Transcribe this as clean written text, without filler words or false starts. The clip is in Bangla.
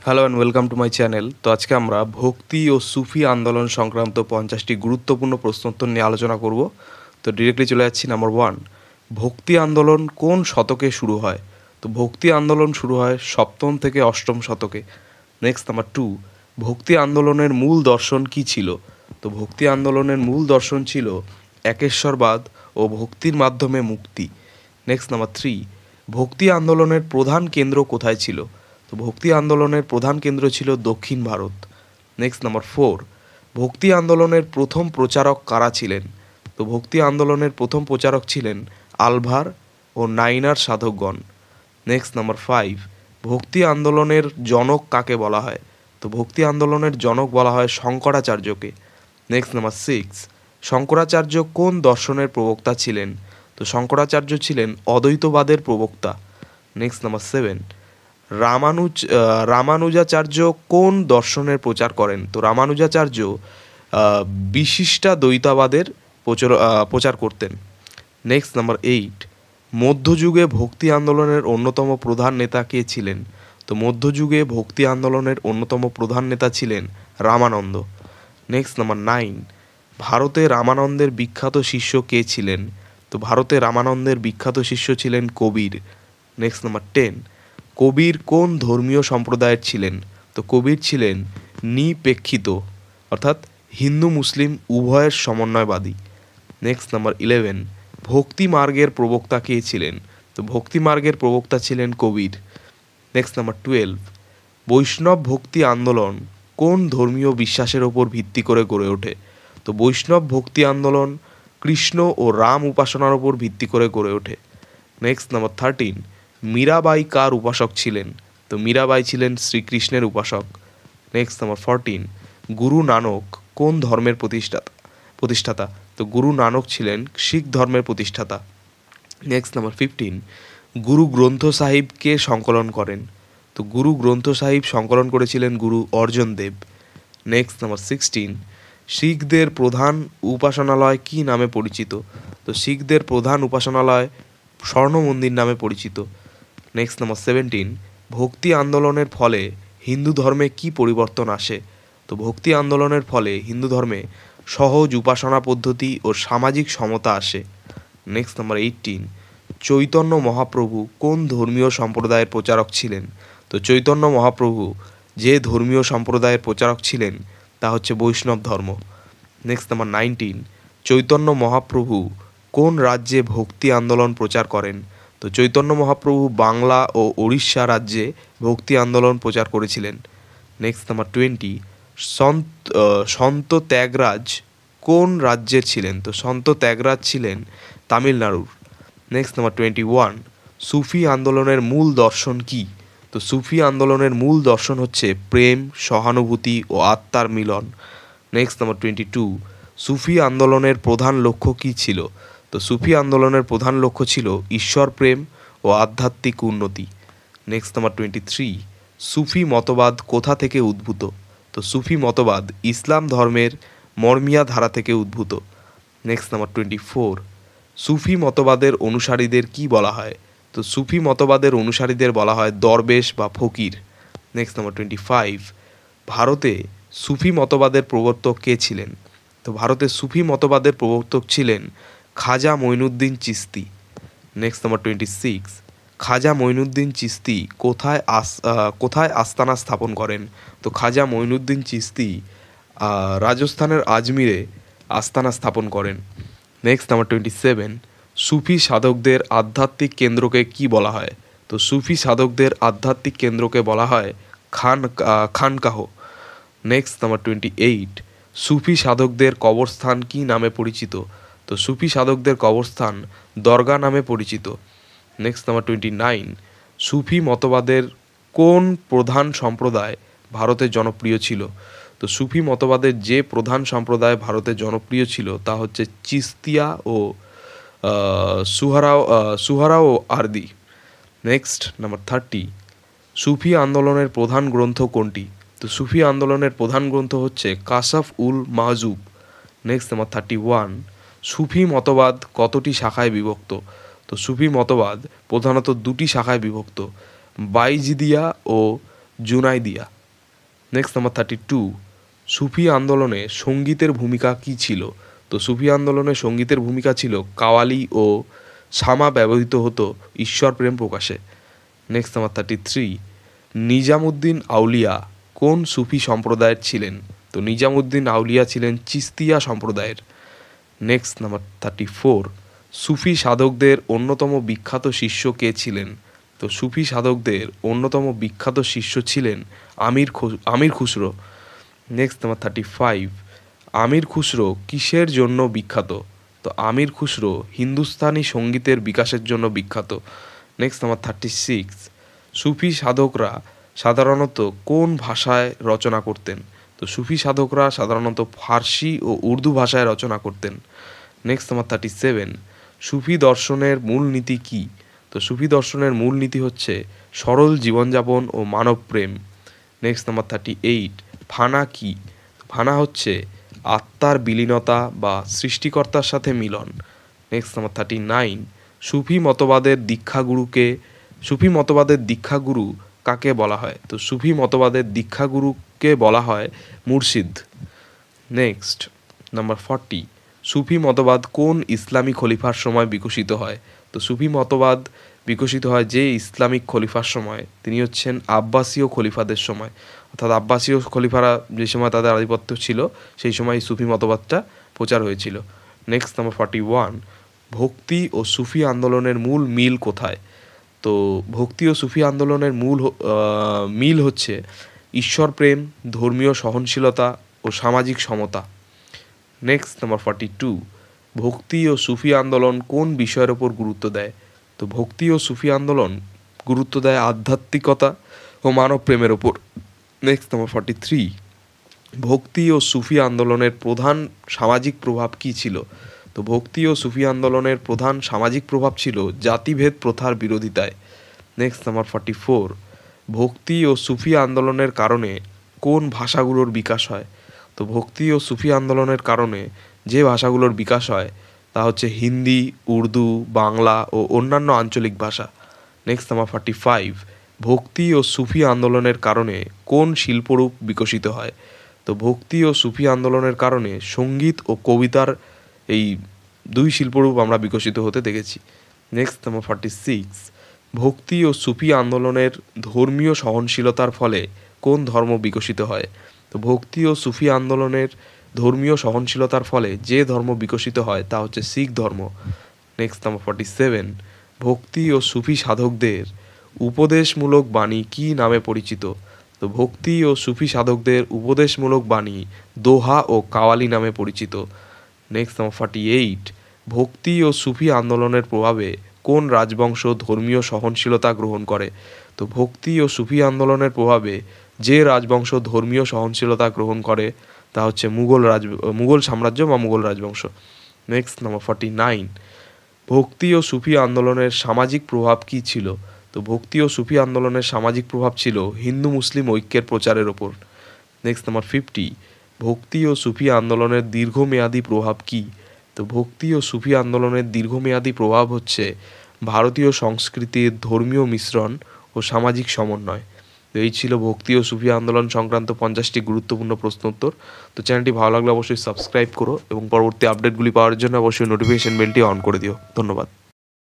Hello and welcome to my channel. তো আজকে আমরা ভক্তি ও সুফি আন্দোলন সংক্রান্ত 50টি গুরুত্বপূর্ণ প্রশ্নোত্তর নিয়ে আলোচনা করব। তো ডিরেক্টলি চলে যাচ্ছি নাম্বার 1। ভক্তি আন্দোলন কোন শতকে শুরু হয়? তো ভক্তি আন্দোলন শুরু হয় 7ম থেকে 8ম শতকে। Next number 2। ভক্তি আন্দোলনের মূল দর্শন কী ছিল? তো ভক্তি আন্দোলনের মূল দর্শন ছিল একেশ্বরবাদ ও ভক্তির মাধ্যমে মুক্তি। Next number 3। ভক্তি আন্দোলনের প্রধান কেন্দ্র কোথায় ছিল? তো ভক্তি আন্দোলনের প্রধান কেন্দ্র ছিল দক্ষিণ ভারত। Next number 4। ভক্তি আন্দোলনের প্রথম প্রচারক কারা ছিলেন? তো ভক্তি আন্দোলনের প্রথম প্রচারক ছিলেন আলভার ও নাইনার সাধকগণ। Next number 5। ভক্তি আন্দোলনের জনক কাকে বলা হয়? তো ভক্তি আন্দোলনের জনক বলা হয় শঙ্করাচার্যকে। Next number 6। শঙ্করাচার্য কোন দর্শনের প্রবক্তা ছিলেন? তো শঙ্করাচার্য ছিলেন অদ্বৈতবাদের প্রবক্তা। Next number 7। রামানুজাচার্য কোন দর্শনের প্রচার করেন? তো রামানুজাচার্য বিশিষ্টাদ্বৈতবাদের প্রচার করতেন। Next number 8। মধ্যযুগে ভক্তি আন্দোলনের অন্যতম প্রধান নেতা কে ছিলেন? তো মধ্যযুগে ভক্তি আন্দোলনের অন্যতম প্রধান নেতা ছিলেন রামানন্দ। Next number 9। ভারতে রামানন্দের বিখ্যাত শিষ্য কে ছিলেন? তো ভারতে রামানন্দের বিখ্যাত শিষ্য ছিলেন কবির। Next number 10। কবির কোন ধর্মীয় সম্প্রদায়ের ছিলেন? তো কবির ছিলেন নিপেক্ষিত, অর্থাৎ হিন্দু মুসলিম উভয়ের সমন্বয়বাদী। Next number 11। ভক্তি মার্গের প্রবক্তা কে ছিলেন? তো ভক্তি মার্গের প্রবক্তা ছিলেন কবির। Next number 12। বৈষ্ণব ভক্তি আন্দোলন কোন ধর্মীয় বিশ্বাসের ওপর ভিত্তি করে গড়ে ওঠে? তো বৈষ্ণব ভক্তি আন্দোলন কৃষ্ণ ও রাম উপাসনার ওপর ভিত্তি করে গড়ে ওঠে। Next number 13। মীরাবাই কার উপাসক ছিলেন? তো মীরাবাই ছিলেন শ্রীকৃষ্ণের উপাসক। Next number 14। গুরু নানক কোন ধর্মের প্রতিষ্ঠাতা? তো গুরু নানক ছিলেন শিখ ধর্মের প্রতিষ্ঠাতা। Next number 15। গুরু গ্রন্থ সাহিব কে সংকলন করেন? তো গুরু গ্রন্থ সাহিব সংকলন করেছিলেন গুরু অর্জন দেব। Next number 16। শিখদের প্রধান উপাসনালয় কী নামে পরিচিত? তো শিখদের প্রধান উপাসনালয় স্বর্ণ মন্দির নামে পরিচিত। Next number 17। ভক্তি আন্দোলনের ফলে হিন্দু ধর্মে কী পরিবর্তন আসে? তো ভক্তি আন্দোলনের ফলে হিন্দু ধর্মে সহজ উপাসনা পদ্ধতি ও সামাজিক সমতা আসে। Next number 18। চৈতন্য মহাপ্রভু কোন ধর্মীয় সম্প্রদায়ের প্রচারক ছিলেন? তো চৈতন্য মহাপ্রভু যে ধর্মীয় সম্প্রদায়ের প্রচারক ছিলেন তা হচ্ছে বৈষ্ণব ধর্ম। Next number 19। চৈতন্য মহাপ্রভু কোন রাজ্যে ভক্তি আন্দোলন প্রচার করেন? তো চৈতন্য মহাপ্রভু বাংলা ও ওড়িশা রাজ্যে ভক্তি আন্দোলন প্রচার করেছিলেন। Next number 20। সন্ত ত্যাগরাজ কোন রাজ্যের ছিলেন? তো সন্ত ত্যাগরাজ ছিলেন তামিলনাড়ুর। Next number 21। সুফি আন্দোলনের মূল দর্শন কী? তো সুফি আন্দোলনের মূল দর্শন হচ্ছে প্রেম, সহানুভূতি ও আত্মার মিলন। Next number 22। সুফি আন্দোলনের প্রধান লক্ষ্য কী ছিল? তো সুফি আন্দোলনের প্রধান লক্ষ্য ছিল ঈশ্বর প্রেম ও আধ্যাত্মিক উন্নতি। Next number 23। সুফি মতবাদ কোথা থেকে উদ্ভূত? তো সুফি মতবাদ ইসলাম ধর্মের মরমিয়া ধারা থেকে উদ্ভূত। Next number 24। সুফি মতবাদের অনুসারীদের কি বলা হয়? তো সুফি মতবাদের অনুসারীদের বলা হয় দরবেশ বা ফকির। Next number 25। ভারতে সুফি মতবাদের প্রবর্তক কে ছিলেন? তো ভারতে সুফি মতবাদের প্রবর্তক ছিলেন খাজা মঈনুদ্দিন চিশতি। Next number 26। খাজা মঈনুদ্দিন চিশতি কোথায় আস্তানা স্থাপন করেন? তো খাজা মঈনুদ্দিন চিশতি রাজস্থানের আজমিরে আস্তানা স্থাপন করেন। Next number 27। সুফি সাধকদের আধ্যাত্মিক কেন্দ্রকে কি বলা হয়? তো সুফি সাধকদের আধ্যাত্মিক কেন্দ্রকে বলা হয় খানকাহ। Next number 28। সুফি সাধকদের কবরস্থান কি নামে পরিচিত? তো সুফি সাধকদের কবরস্থান দরগা নামে পরিচিত। Next number 29। সুফি মতবাদের কোন প্রধান সম্প্রদায় ভারতে জনপ্রিয় ছিল? তো সুফি মতবাদের যে প্রধান সম্প্রদায় ভারতে জনপ্রিয় ছিল তা হচ্ছে চিস্তিয়া ও সুহারা ও আরদি। Next number 30। সুফি আন্দোলনের প্রধান গ্রন্থ কোনটি? তো সুফি আন্দোলনের প্রধান গ্রন্থ হচ্ছে কাশফ উল মাহজুব। Next number 31। সুফি মতবাদ কতটি শাখায় বিভক্ত? তো সুফি মতবাদ প্রধানত দুটি শাখায় বিভক্ত, বাইজিদিয়া ও জুনাইদিয়া। নেক্সট নাম্বার 32, সুফি আন্দোলনে সঙ্গীতের ভূমিকা কী ছিল? তো সুফি আন্দোলনে সঙ্গীতের ভূমিকা ছিল কাওয়ালি ও সামা ব্যবহৃত হতো ঈশ্বর প্রেম প্রকাশে। নেক্সট নাম্বার 33, নিজামুদ্দিন আউলিয়া কোন সুফি সম্প্রদায়ের ছিলেন? তো নিজামুদ্দিন আউলিয়া ছিলেন চিস্তিয়া সম্প্রদায়ের। নেক্সট নাম্বার 34, সুফি সাধকদের অন্যতম বিখ্যাত শিষ্য কে ছিলেন? তো সুফি সাধকদের অন্যতম বিখ্যাত শিষ্য ছিলেন আমির খুসরো। নেক্সট নাম্বার 35, আমির খুসরো কিসের জন্য বিখ্যাত? তো আমির খুসরো হিন্দুস্তানি সঙ্গীতের বিকাশের জন্য বিখ্যাত। নেক্সট নাম্বার 36, সুফি সাধকরা সাধারণত কোন ভাষায় রচনা করতেন? তো সুফি সাধকরা সাধারণত ফার্সি ও উর্দু ভাষায় রচনা করতেন। নেক্সট নাম্বার 37, সুফি দর্শনের মূল নীতি কী? তো সুফি দর্শনের মূল নীতি হচ্ছে সরল জীবনযাপন ও মানব প্রেম। নেক্সট নাম্বার 38, ফানা কি? ফানা হচ্ছে আত্মার বিলীনতা বা সৃষ্টিকর্তার সাথে মিলন। নেক্সট নাম্বার 39, সুফি মতবাদের দীক্ষাগুরু কাকে বলা হয়? তো সুফি মতবাদের দীক্ষাগুরুকে বলা হয় মুর্শিদ। নেক্সট নাম্বার 40, সুফি মতবাদ কোন ইসলামী খলিফার সময় বিকশিত হয়? তো সুফি মতবাদ বিকশিত হয় যে ইসলামিক খলিফার সময়, তিনি হচ্ছেন আব্বাসীয় খলিফাদের সময়। অর্থাৎ আব্বাসীয় খলিফারা যে সময় তাদের আধিপত্য ছিল সেই সময় সুফি মতবাদটা প্রচার হয়েছিল। নেক্সট নাম্বার 41, ভক্তি ও সুফি আন্দোলনের মূল মিল কোথায়? তো ভক্তি ও সুফি আন্দোলনের মিল হচ্ছে ঈশ্বর প্রেম, ধর্মীয় সহনশীলতা ও সামাজিক সমতা। নেক্সট নাম্বার 42, ভক্তি ও সুফি আন্দোলন কোন বিষয়ের ওপর গুরুত্ব দেয়? তো ভক্তি ও সুফি আন্দোলন গুরুত্ব দেয় আধ্যাত্মিকতা ও মানব প্রেমের ওপর। নেক্সট নাম্বার 43, ভক্তি ও সুফি আন্দোলনের প্রধান সামাজিক প্রভাব কী ছিল? তো ভক্তি ও সুফি আন্দোলনের প্রধান সামাজিক প্রভাব ছিল জাতিভেদ প্রথার বিরোধিতায়। নেক্সট নাম্বার 44, ভক্তি ও সুফি আন্দোলনের কারণে কোন ভাষাগুলোর বিকাশ হয়? তো ভক্তি ও সুফি আন্দোলনের কারণে যে ভাষাগুলোর বিকাশ হয় তা হচ্ছে হিন্দি, উর্দু, বাংলা ও অন্যান্য আঞ্চলিক ভাষা। নেক্সট নাম্বার 45, ভক্তি ও সুফি আন্দোলনের কারণে কোন শিল্পরূপ বিকশিত হয়? তো ভক্তি ও সুফি আন্দোলনের কারণে সঙ্গীত ও কবিতার এই দুই শিল্পরূপ আমরা বিকশিত হতে দেখেছি। নেক্সট নাম্বার 46, ভক্তি ও সুফি আন্দোলনের ধর্মীয় সহনশীলতার ফলে কোন ধর্ম বিকশিত হয়? তো ভক্তি ও সুফি আন্দোলনের ধর্মীয় সহনশীলতার ফলে যে ধর্ম বিকশিত হয় তা হচ্ছে শিখ ধর্ম। নেক্সট নাম্বার 47, ভক্তি ও সুফি সাধকদের উপদেশমূলক বাণী কী নামে পরিচিত? তো ভক্তি ও সুফি সাধকদের উপদেশমূলক বাণী দোহা ও কাওয়ালি নামে পরিচিত। নেক্সট নাম্বার 48, ভক্তি ও সুফি আন্দোলনের প্রভাবে কোন রাজবংশ ধর্মীয় সহনশীলতা গ্রহণ করে? তো ভক্তি ও সুফি আন্দোলনের প্রভাবে যে রাজবংশ ধর্মীয় সহনশীলতা গ্রহণ করে তা হচ্ছে মুঘল সাম্রাজ্য বা মুঘল রাজবংশ। নেক্সট নাম্বার 49, ভক্তি ও সুফি আন্দোলনের সামাজিক প্রভাব কী ছিল? তো ভক্তি ও সুফি আন্দোলনের সামাজিক প্রভাব ছিল হিন্দু মুসলিম ঐক্যের প্রচারের ওপর। নেক্সট নাম্বার 50, ভক্তি ও সুফি আন্দোলনের দীর্ঘমেয়াদী প্রভাব কী? তো ভক্তি ও সুফি আন্দোলনের দীর্ঘমেয়াদী প্রভাব হচ্ছে ভারতীয় সংস্কৃতির ধর্মীয় মিশ্রণ ও সামাজিক সমন্বয়। তো এই ছিল ভক্তি ও সুফি আন্দোলন সংক্রান্ত 50টি গুরুত্বপূর্ণ প্রশ্ন উত্তর। তো চ্যানেলটি ভালো লাগলে অবশ্যই সাবস্ক্রাইব করো এবং পরবর্তী আপডেটগুলি পাওয়ার জন্য অবশ্যই নোটিফিকেশন বেলটি অন করে দিও। ধন্যবাদ।